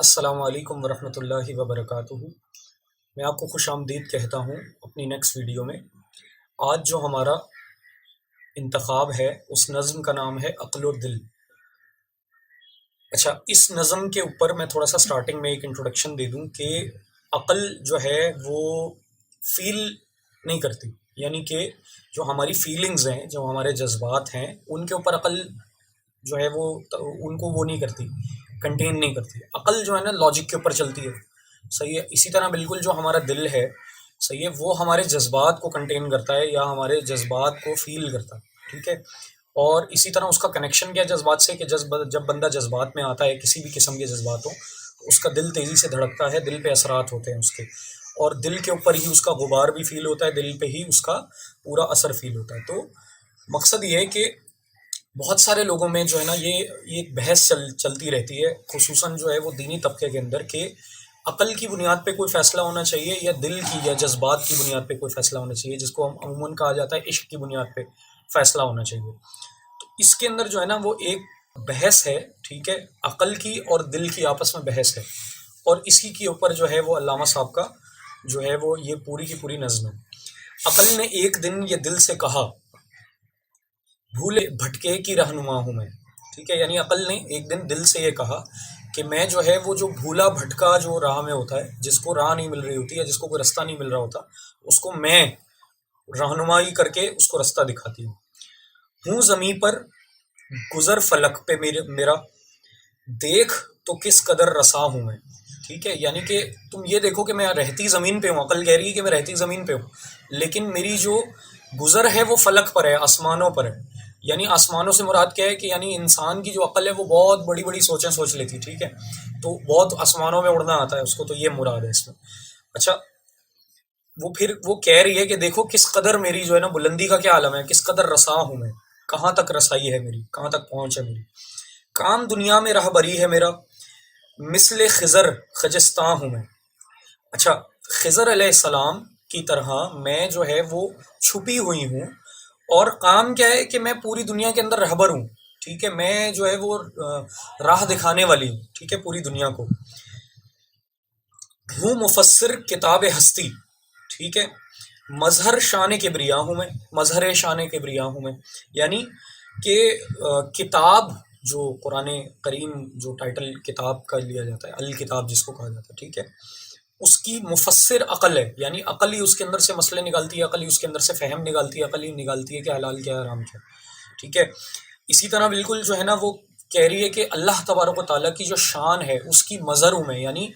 السلام علیکم ورحمۃ اللہ وبرکاتہ۔ میں آپ کو خوش آمدید کہتا ہوں اپنی نیکسٹ ویڈیو میں۔ آج جو ہمارا انتخاب ہے اس نظم کا نام ہے عقل و دل۔ اچھا، اس نظم کے اوپر میں تھوڑا سا سٹارٹنگ میں ایک انٹروڈکشن دے دوں کہ عقل جو ہے وہ فیل نہیں کرتی، یعنی کہ جو ہماری فیلنگز ہیں، جو ہمارے جذبات ہیں، ان کے اوپر عقل جو ہے وہ ان کو وہ نہیں کرتی، کنٹین نہیں کرتی۔ عقل جو ہے نا لاجک کے اوپر چلتی ہے، صحیح ہے۔ اسی طرح بالکل جو ہمارا دل ہے، صحیح ہے، وہ ہمارے جذبات کو کنٹین کرتا ہے یا ہمارے جذبات کو فیل کرتا ہے، ٹھیک ہے۔ اور اسی طرح اس کا کنیکشن کیا جذبات سے کہ جب بندہ جذبات میں آتا ہے، کسی بھی قسم کے جذبات ہوں، تو اس کا دل تیزی سے دھڑکتا ہے، دل پہ اثرات ہوتے ہیں اس کے، اور دل کے اوپر ہی اس کا غبار بھی فیل ہوتا ہے، دل پہ ہی اس کا پورا اثر فیل ہوتا ہے۔ تو مقصد یہ ہے کہ بہت سارے لوگوں میں جو ہے نا یہ ایک بحث چلتی رہتی ہے، خصوصاً جو ہے وہ دینی طبقے کے اندر، کہ عقل کی بنیاد پہ کوئی فیصلہ ہونا چاہیے یا دل کی یا جذبات کی بنیاد پہ کوئی فیصلہ ہونا چاہیے، جس کو ہم عموماً کہا جاتا ہے عشق کی بنیاد پہ فیصلہ ہونا چاہیے۔ تو اس کے اندر جو ہے نا وہ ایک بحث ہے، ٹھیک ہے، عقل کی اور دل کی آپس میں بحث ہے، اور اسی کے اوپر جو ہے وہ علامہ صاحب کا جو ہے وہ یہ پوری کی پوری نظم ہے۔ عقل نے ایک دن یہ دل سے کہا، بھولے بھٹکے کی رہنما ہوں میں، ٹھیک ہے، یعنی عقل نے ایک دن دل سے یہ کہا کہ میں جو ہے وہ جو بھولا بھٹکا جو راہ میں ہوتا ہے، جس کو راہ نہیں مل رہی ہوتی ہے، جس کو کوئی رستہ نہیں مل رہا ہوتا، اس کو میں رہنمائی کر کے اس کو رستہ دکھاتی ہوں زمیں پر گزر فلک پہ میرا دیکھ تو کس قدر رسا ہوں میں، ٹھیک ہے، یعنی کہ تم یہ دیکھو کہ میں رہتی زمین پہ ہوں، عقل کہہ رہی ہے کہ میں رہتی زمین پہ ہوں، لیکن میری جو گزر ہے وہ فلک پر ہے، آسمانوں پر ہے۔ یعنی آسمانوں سے مراد کیا ہے کہ یعنی انسان کی جو عقل ہے وہ بہت بڑی بڑی سوچیں سوچ لیتی، ٹھیک ہے، تو بہت آسمانوں میں اڑنا آتا ہے اس کو، تو یہ مراد ہے اس میں۔ اچھا، وہ پھر وہ کہہ رہی ہے کہ دیکھو کس قدر میری جو ہے نا بلندی کا کیا عالم ہے، کس قدر رسا ہوں میں، کہاں تک رسائی ہے میری، کہاں تک پہنچ ہے میری۔ کام دنیا میں رہبری ہے میرا، مثل خضر خجستاں ہوں میں۔ اچھا، خضر علیہ السلام کی طرح میں جو ہے وہ چھپی ہوئی ہوں، اور کام کیا ہے کہ میں پوری دنیا کے اندر رہبر ہوں، ٹھیک ہے، میں جو ہے وہ راہ دکھانے والی ہوں، ٹھیک ہے، پوری دنیا کو ہوں، مفسر کتاب ہستی، ٹھیک ہے، مظہر شان کبریا ہوں میں، مظہر شان کبریا ہوں میں، یعنی کہ کتاب جو قرآن کریم جو ٹائٹل کتاب کا لیا جاتا ہے، الکتاب جس کو کہا جاتا ہے، ٹھیک ہے، اس کی مفسر عقل ہے، یعنی عقل ہی اس کے اندر سے مسئلے نکالتی ہے، عقل ہی اس کے اندر سے فہم نکالتی ہے، عقل ہی نکالتی ہے کہ حلال کیا ہے حرام کیا ہے، ٹھیک ہے۔ اسی طرح بالکل جو ہے نا وہ کہہ رہی ہے کہ اللہ تبارک و تعالیٰ کی جو شان ہے اس کی مظہر ہوں میں، یعنی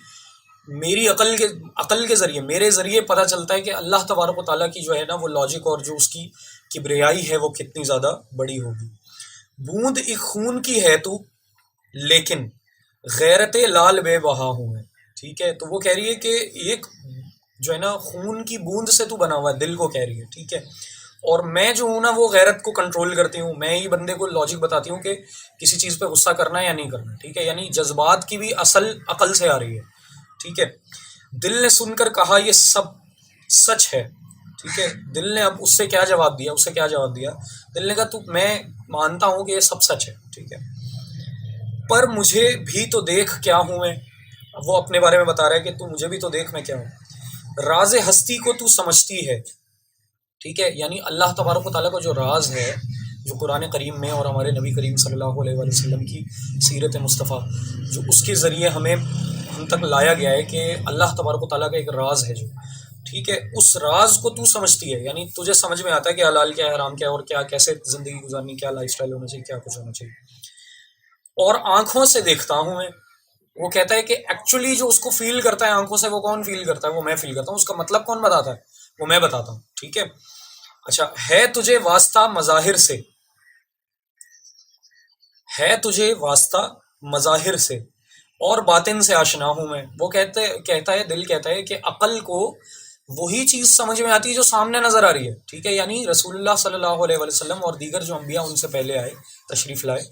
میری عقل کے ذریعے، میرے ذریعے پتہ چلتا ہے کہ اللہ تبارک و تعالیٰ کی جو ہے نا وہ لاجک اور جو اس کی کبریائی ہے وہ کتنی زیادہ بڑی ہوگی۔ بوند ایک خون کی ہے تو، لیکن غیرت لال بے بہا ہوں میں، ٹھیک ہے، تو وہ کہہ رہی ہے کہ ایک جو ہے نا خون کی بوند سے تو بنا ہوا ہے، دل کو کہہ رہی ہے، ٹھیک ہے، اور میں جو ہوں نا وہ غیرت کو کنٹرول کرتی ہوں، میں ہی بندے کو لاجک بتاتی ہوں کہ کسی چیز پہ غصہ کرنا ہے یا نہیں کرنا، ٹھیک ہے، یعنی جذبات کی بھی اصل عقل سے آ رہی ہے، ٹھیک ہے۔ دل نے سن کر کہا یہ سب سچ ہے، ٹھیک ہے، دل نے اب اس سے کیا جواب دیا، اسے کیا جواب دیا، دل نے کہا تو میں مانتا ہوں کہ یہ سب سچ ہے، ٹھیک ہے، پر مجھے بھی تو دیکھ کیا ہوں میں، وہ اپنے بارے میں بتا رہا ہے کہ تو مجھے بھی تو دیکھ میں کیا ہوں، راز ہستی کو تو سمجھتی ہے، ٹھیک ہے، یعنی اللہ تبارک و تعالیٰ کا جو راز ہے، جو قرآن کریم میں اور ہمارے نبی کریم صلی اللہ علیہ وآلہ وسلم کی سیرت مصطفیٰ جو اس کے ذریعے ہم تک لایا گیا ہے کہ اللہ تبارک و تعالیٰ کا ایک راز ہے جو، ٹھیک ہے، اس راز کو تو سمجھتی ہے، یعنی تجھے سمجھ میں آتا ہے کہ حلال کیا ہے حرام کیا ہے، اور کیا کیسے زندگی گزارنی، کیا لائف سٹائل ہونا چاہیے، کیا کچھ ہونا چاہیے، اور آنکھوں سے دیکھتا ہوں میں۔ وہ کہتا ہے کہ ایکچولی جو اس کو فیل کرتا ہے آنکھوں سے، وہ کون فیل کرتا ہے، وہ میں فیل کرتا ہوں، اس کا مطلب کون بتاتا ہے، وہ میں بتاتا ہوں، ٹھیک ہے۔ اچھا، ہے تجھے واسطہ مظاہر سے، ہے تجھے واسطہ مظاہر سے، اور باطن سے آشنا ہوں میں۔ وہ کہتا ہے دل کہتا ہے کہ عقل کو وہی چیز سمجھ میں آتی ہے جو سامنے نظر آ رہی ہے، ٹھیک ہے، یعنی رسول اللہ صلی اللہ علیہ وآلہ وسلم اور دیگر جو انبیاء ان سے پہلے آئے، تشریف لائے،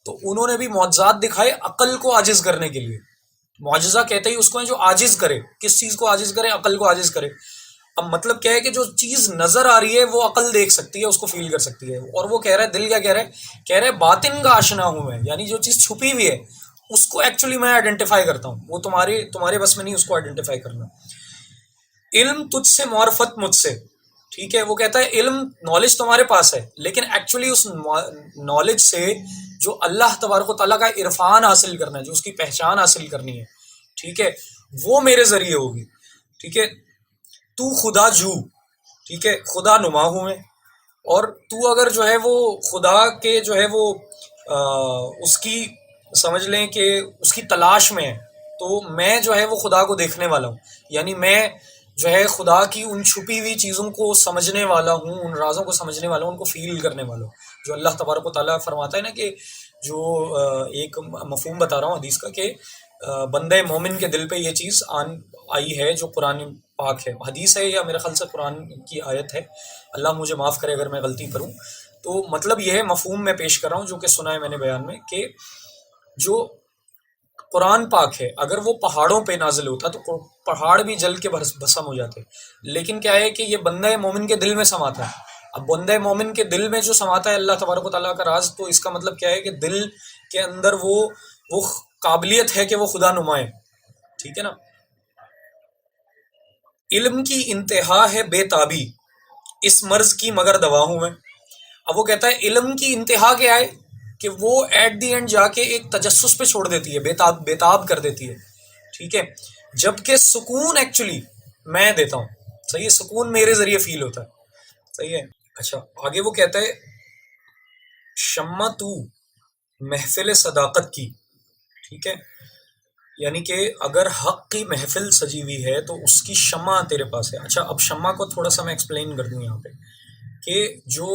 تو انہوں نے بھی معجزات دکھائے عقل کو عاجز کرنے کے لیے۔ معجزہ کہتے ہی اس کو ہے جو عاجز کرے، کس چیز کو عاجز کرے، عقل کو عاجز کرے۔ اب مطلب کیا ہے کہ جو چیز نظر آ رہی ہے وہ عقل دیکھ سکتی ہے، اس کو فیل کر سکتی ہے، اور وہ کہہ رہا ہے دل کیا کہہ رہا ہے، باطن کا آشنا ہوں میں، یعنی جو چیز چھپی ہوئی ہے اس کو ایکچولی میں آئیڈینٹیفائی کرتا ہوں، وہ تمہارے بس میں نہیں اس کو آئیڈینٹیفائی کرنا. علم تجھ سے، معرفت مجھ سے. ٹھیک ہے، وہ کہتا ہے علم نالج تمہارے پاس ہے، لیکن ایکچولی اس نالج سے جو اللہ تبارک و تعالیٰ کا عرفان حاصل کرنا ہے، جو اس کی پہچان حاصل کرنی ہے، ٹھیک ہے، وہ میرے ذریعے ہوگی. ٹھیک ہے، تو خدا جو، ٹھیک ہے، خدا نما ہوں میں، اور تو اگر جو ہے وہ خدا کے جو ہے وہ اس کی سمجھ لیں کہ اس کی تلاش میں ہے، تو میں جو ہے وہ خدا کو دیکھنے والا ہوں. یعنی میں جو ہے خدا کی ان چھپی ہوئی چیزوں کو سمجھنے والا ہوں، ان رازوں کو سمجھنے والا ہوں، ان کو فیل کرنے والا ہوں. جو اللہ تبارک و تعالیٰ فرماتا ہے نا کہ جو ایک مفہوم بتا رہا ہوں حدیث کا، کہ بندہ مومن کے دل پہ یہ چیز آئی ہے جو قرآن پاک ہے. حدیث ہے یا میرے خیال سے قرآن کی آیت ہے، اللہ مجھے معاف کرے اگر میں غلطی کروں. تو مطلب یہ ہے، مفہوم میں پیش کر رہا ہوں جو کہ سنا ہے میں نے بیان میں، کہ جو قرآن پاک ہے اگر وہ پہاڑوں پہ نازل ہوتا تو پہاڑ بھی جل کے بھسم ہو جاتے. لیکن کیا ہے کہ یہ بندہ مومن کے دل میں سماتا ہے. اب بندہ مومن کے دل میں جو سماتا ہے اللہ تبارک و تعالیٰ کا راز، تو اس کا مطلب کیا ہے کہ دل کے اندر وہ قابلیت ہے کہ وہ خدا نمائے. ٹھیک ہے نا. علم کی انتہا ہے بے تابی، اس مرض کی مگر دوا ہوں میں. اب وہ کہتا ہے علم کی انتہا کیا ہے کہ وہ ایٹ دی اینڈ جا کے ایک تجسس پہ چھوڑ دیتی ہے، بےتاب کر دیتی ہے. ٹھیک ہے، جبکہ سکون ایکچولی میں دیتا ہوں. صحیح ہے، سکون میرے ذریعے فیل ہوتا ہے. صحیح ہے. اچھا آگے وہ کہتا ہے شمع تو محفل صداقت کی. ٹھیک ہے، یعنی کہ اگر حق کی محفل سجی ہوئی ہے تو اس کی شمع تیرے پاس ہے. اچھا اب شمع کو تھوڑا سا میں ایکسپلین کر دوں یہاں پہ، کہ جو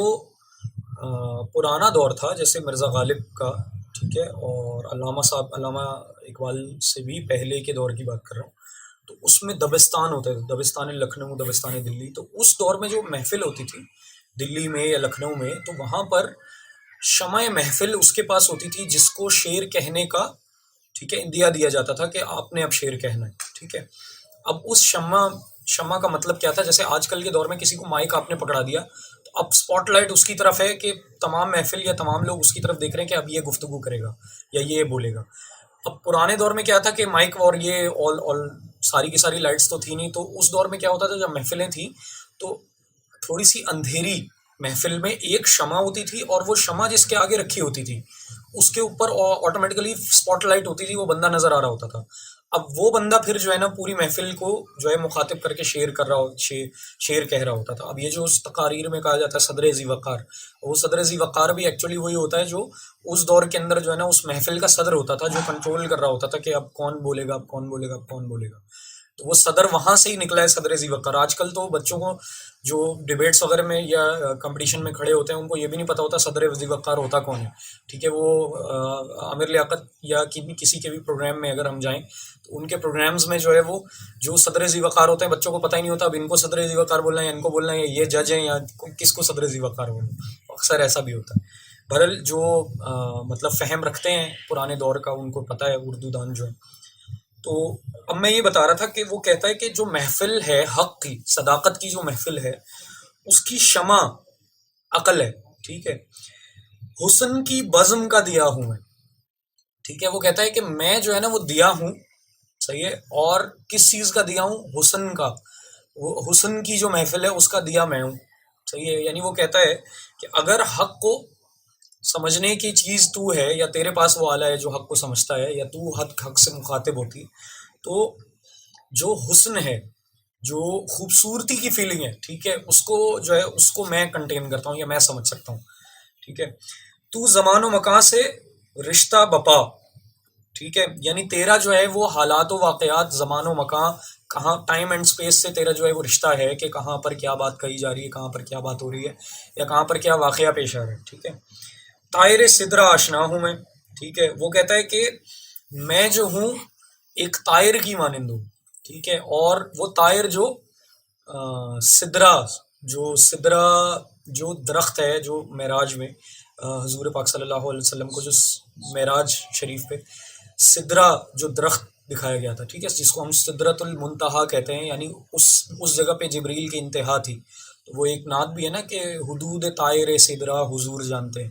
پرانا دور تھا جیسے مرزا غالب کا، ٹھیک ہے، اور علامہ اقبال سے بھی پہلے کے دور کی بات کر رہا ہوں، تو اس میں دبستان ہوتے تھے، دبستان لکھنؤ، دبستان دلی. تو اس دور میں جو محفل ہوتی تھی دلی میں یا لکھنؤ میں، تو وہاں پر شمع محفل اس کے پاس ہوتی تھی جس کو شعر کہنے کا، ٹھیک ہے، دیا جاتا تھا کہ آپ نے اب شعر کہنا ہے. ٹھیک ہے، اب اس شمع کا مطلب کیا تھا؟ جیسے آج کل کے دور میں کسی کو مائک آپ نے پکڑا دیا تو اب اسپاٹ لائٹ اس کی طرف ہے کہ تمام محفل یا تمام لوگ اس کی طرف دیکھ رہے ہیں کہ اب یہ گفتگو کرے گا یا یہ بولے گا. اب پرانے دور میں کیا تھا کہ مائک اور یہ all ساری کی ساری لائٹس تو تھی نہیں. تو اس دور میں کیا ہوتا تھا جب محفلیں تھیں تو تھوڑی سی اندھیری محفل میں ایک شمع ہوتی تھی، اور وہ شمع جس کے آگے رکھی ہوتی تھی اس کے اوپر آٹومیٹکلی اسپاٹ لائٹ ہوتی تھی، وہ بندہ نظر آ رہا ہوتا تھا. اب وہ بندہ پھر جو ہے نا پوری محفل کو جو ہے مخاطب کر کے شعر کر رہا شعر کہہ رہا ہوتا تھا. اب یہ جو اس تقاریر میں کہا جاتا ہے صدر ذی وقار، وہ صدر ذی وقار بھی ایکچولی وہی ہوتا ہے جو اس دور کے اندر جو ہے نا اس محفل کا صدر ہوتا تھا، جو کنٹرول کر رہا ہوتا تھا کہ اب کون بولے گا، اب کون بولے گا، اب کون بولے گا. تو وہ صدر وہاں سے ہی نکلا ہے، صدر ذی وقار. آج کل تو بچوں کو جو ڈیبیٹس وغیرہ میں یا کمپٹیشن میں کھڑے ہوتے ہیں ان کو یہ بھی نہیں پتا ہوتا صدر ذی وقار ہوتا کون ہے. ٹھیک ہے، وہ عامر لیاقت یا کسی کے بھی پروگرام میں اگر ہم جائیں تو ان کے پروگرامز میں جو ہے وہ جو صدر ذی وقار ہوتے ہیں بچوں کو پتہ ہی نہیں ہوتا اب ان کو صدر ذی وقار بولنا ہے یا ان کو بولنا ہے، یا یہ جج ہیں یا کس کو صدر ذی وقار بولنا. اکثر ایسا بھی ہوتا ہے. بہرحال جو مطلب فہم رکھتے ہیں پرانے دور کا ان کو پتہ ہے، اردو دان جو ہے. تو اب میں یہ بتا رہا تھا کہ وہ کہتا ہے کہ جو محفل ہے حق کی، صداقت کی جو محفل ہے، اس کی شمع عقل ہے. ٹھیک ہے، حسن کی بزم کا دیا ہوں میں. ٹھیک ہے، وہ کہتا ہے کہ میں جو ہے نا وہ دیا ہوں. صحیح ہے، اور کس چیز کا دیا ہوں؟ حسن کا. وہ حسن کی جو محفل ہے اس کا دیا میں ہوں. صحیح ہے، یعنی وہ کہتا ہے کہ اگر حق کو سمجھنے کی چیز تو ہے یا تیرے پاس وہ آلہ ہے جو حق کو سمجھتا ہے یا تو حق سے مخاطب ہوتی، تو جو حسن ہے، جو خوبصورتی کی فیلنگ ہے، ٹھیک ہے، اس کو جو ہے اس کو میں کنٹین کرتا ہوں یا میں سمجھ سکتا ہوں. ٹھیک ہے، تو زمان و مکان سے رشتہ بپا. ٹھیک ہے، یعنی تیرا جو ہے وہ حالات و واقعات، زمان و مکان، کہاں ٹائم اینڈ سپیس سے تیرا جو ہے وہ رشتہ ہے کہ کہاں پر کیا بات کہی جا رہی ہے، کہاں پر کیا بات ہو رہی ہے، یا کہاں پر کیا واقعہ پیش آ رہا ہے. ٹھیک ہے، طائر سدرا آشنا ہوں میں. ٹھیک ہے، وہ کہتا ہے کہ میں جو ہوں ایک طائر کی مانند ہوں. ٹھیک ہے، اور وہ طائر جو سدرا جو درخت ہے، جو معراج میں حضور پاک صلی اللہ علیہ وسلم کو جو معراج شریف پہ سدرا جو درخت دکھایا گیا تھا، ٹھیک ہے، جس کو ہم سدرۃ المنتہا کہتے ہیں، یعنی اس جگہ پہ جبریل کی انتہا تھی. تو وہ ایک نعت بھی ہے نا کہ حدود طائر سدرا حضور جانتے ہیں.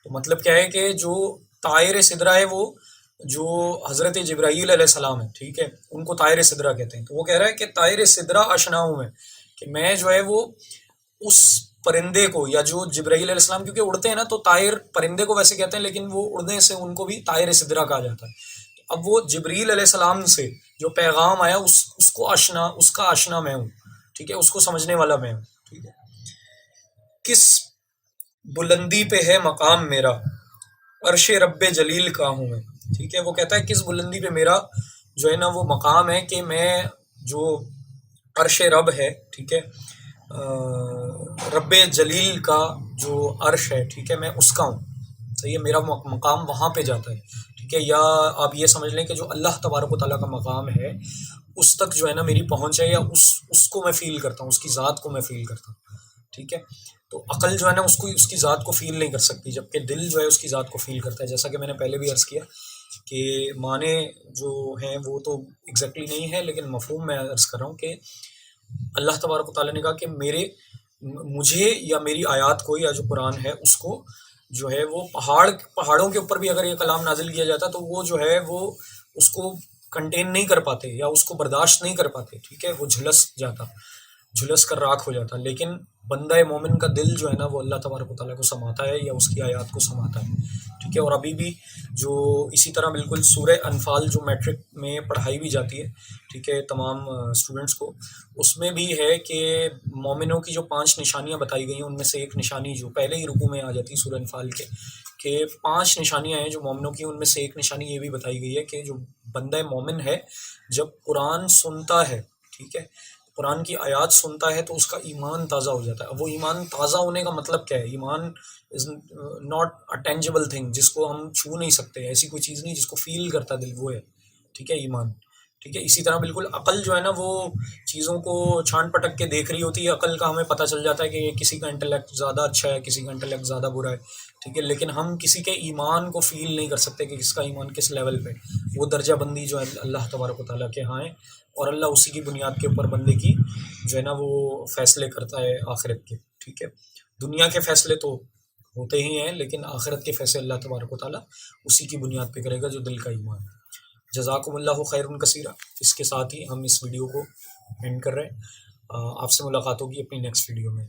تو مطلب کیا ہے کہ جو طائر سدرا ہے وہ جو حضرت جبرائیل علیہ السلام ہے، ٹھیک ہے، ان کو طائر سدرہ کہتے ہیں، تو وہ کہہ رہا ہے کہ طائر سدرہ آشنا ہوں کہ میں جو ہے وہ اس پرندے کو، یا جو جبرائیل علیہ السلام کیونکہ اڑتے ہیں نا، تو طائر پرندے کو ویسے کہتے ہیں، لیکن وہ اڑنے سے ان کو بھی طائر سدرہ کہا جاتا ہے. تو اب وہ جبریل علیہ السلام سے جو پیغام آیا اس کو آشنا، اس کا آشنا میں ہوں، ٹھیک ہے، اس کو سمجھنے والا میں ہوں، ٹھیک ہے. کس بلندی پہ ہے مقام میرا، عرش رب جلیل کا ہوں میں، ٹھیک ہے. وہ کہتا ہے کس بلندی پہ میرا جو ہے نا وہ مقام ہے کہ میں جو عرش رب ہے، ٹھیک ہے، رب جلیل کا جو عرش ہے، ٹھیک ہے، میں اس کا ہوں، صحیح ہے، میرا مقام وہاں پہ جاتا ہے، ٹھیک ہے. یا آپ یہ سمجھ لیں کہ جو اللہ تبارک و تعالیٰ کا مقام ہے اس تک جو ہے نا میری پہنچ ہے، یا اس کو میں فیل کرتا ہوں، اس کی ذات کو میں فیل کرتا ہوں، ٹھیک ہے. تو عقل جو ہے نا اس کی ذات کو فیل نہیں کر سکتی، جبکہ دل جو ہے اس کی ذات کو فیل کرتا ہے. جیسا کہ میں نے پہلے بھی عرض کیا کہ معنی جو ہیں وہ تو ایگزیکٹلی نہیں ہے، لیکن مفہوم میں عرض کر رہا ہوں کہ اللہ تبارک و تعالیٰ نے کہا کہ مجھے یا میری آیات کو، یا جو قرآن ہے اس کو جو ہے وہ پہاڑوں کے اوپر بھی اگر یہ کلام نازل کیا جاتا تو وہ جو ہے وہ اس کو کنٹین نہیں کر پاتے، یا اس کو برداشت نہیں کر پاتے، ٹھیک ہے، وہ جھلس کر راکھ ہو جاتا. لیکن بندہ مومن کا دل جو ہے نا وہ اللہ تبارک و تعالیٰ کو سماتا ہے، یا اس کی آیات کو سماتا ہے، ٹھیک ہے. اور ابھی بھی جو اسی طرح بالکل سورہ انفال جو میٹرک میں پڑھائی بھی جاتی ہے، ٹھیک ہے، تمام اسٹوڈنٹس کو، اس میں بھی ہے کہ مومنوں کی جو 5 نشانیاں بتائی گئی ہیں ان میں سے ایک نشانی جو پہلے ہی رکوع میں آ جاتی ہے سورہ انفال کے، کہ 5 نشانیاں ہیں جو مومنوں کی، ان میں سے ایک نشانی یہ بھی بتائی گئی ہے کہ جو بندہ مومن ہے جب قرآن سنتا ہے، ٹھیک ہے، قرآن کی آیات سنتا ہے تو اس کا ایمان تازہ ہو جاتا ہے. اب وہ ایمان تازہ ہونے کا مطلب کیا ہے؟ ایمان is not a tangible thing جس کو ہم چھو نہیں سکتے، ایسی کوئی چیز نہیں جس کو فیل کرتا دل، وہ ہے، ٹھیک ہے، ایمان، ٹھیک ہے. اسی طرح بالکل عقل جو ہے نا وہ چیزوں کو چھان پٹک کے دیکھ رہی ہوتی ہے. عقل کا ہمیں پتہ چل جاتا ہے کہ کسی کا انٹلیکٹ زیادہ اچھا ہے، کسی کا انٹلیکٹ زیادہ برا ہے، ٹھیک ہے، لیکن ہم کسی کے ایمان کو فیل نہیں کر سکتے کہ کس کا ایمان کس لیول پہ. وہ درجہ بندی جو ہے اللہ تبارک و تعالیٰ کے ہاں ہے، اور اللہ اسی کی بنیاد کے اوپر بندے کی جو ہے نا وہ فیصلے کرتا ہے آخرت کے، ٹھیک ہے. دنیا کے فیصلے تو ہوتے ہی ہیں، لیکن آخرت کے فیصلے اللہ تبارک و تعالیٰ اسی کی بنیاد پہ کرے گا جو دل کا ایمان ہے. جزاکم اللہ خیر کثیرہ. اس کے ساتھ ہی ہم اس ویڈیو کو اینڈ کر رہے ہیں. آپ سے ملاقات ہوگی اپنی نیکسٹ ویڈیو میں.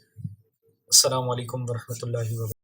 السلام علیکم ورحمۃ اللہ وبرکاتہ.